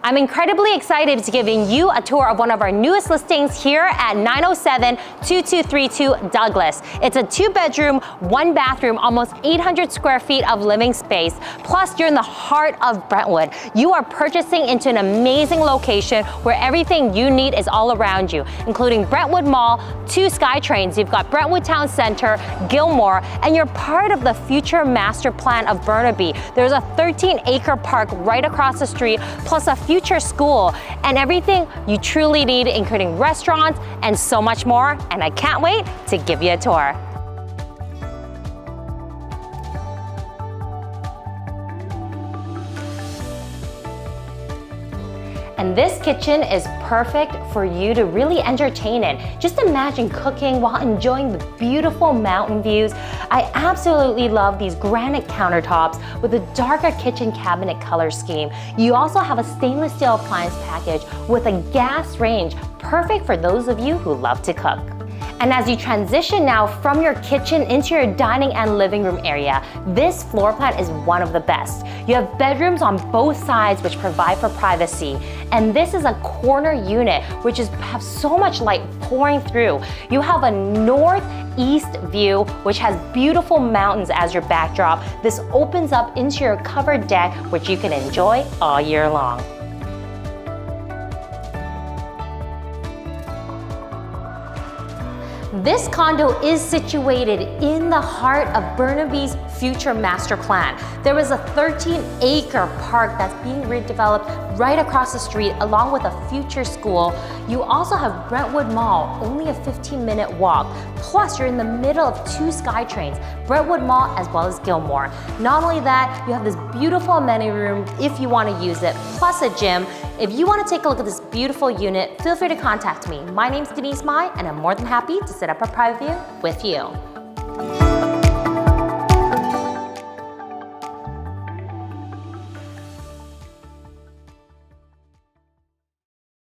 I'm incredibly excited to giving you a tour of one of our newest listings here at 907-2232 Douglas. It's a 2-bedroom, 1-bathroom, almost 800 square feet of living space. Plus, you're in the heart of Brentwood. You are purchasing into an amazing location where everything you need is all around you, including Brentwood Mall, 2 SkyTrains, you've got Brentwood Town Center, Gilmore, and you're part of the future master plan of Burnaby. There's a 13-acre park right across the street, plus a future school, and everything you truly need, including restaurants and so much more. And I can't wait to give you a tour. And this kitchen is perfect for you to really entertain in. Just imagine cooking while enjoying the beautiful mountain views. I absolutely love these granite countertops with a darker kitchen cabinet color scheme. You also have a stainless steel appliance package with a gas range, perfect for those of you who love to cook. And as you transition now from your kitchen into your dining and living room area, this floor plan is one of the best. You have bedrooms on both sides which provide for privacy. And this is a corner unit which has so much light pouring through. You have a northeast view which has beautiful mountains as your backdrop. This opens up into your covered deck which you can enjoy all year long. This condo is situated in the heart of Burnaby's future master plan. There is a 13-acre park that's being redeveloped right across the street along with a future school. You also have Brentwood Mall, only a 15-minute walk. Plus, you're in the middle of 2 SkyTrains, Brentwood Mall as well as Gilmore. Not only that, you have this beautiful amenity room if you want to use it, plus a gym. If you want to take a look at this beautiful unit, feel free to contact me. My name's Denise Mai, and I'm more than happy to set up a private view with you.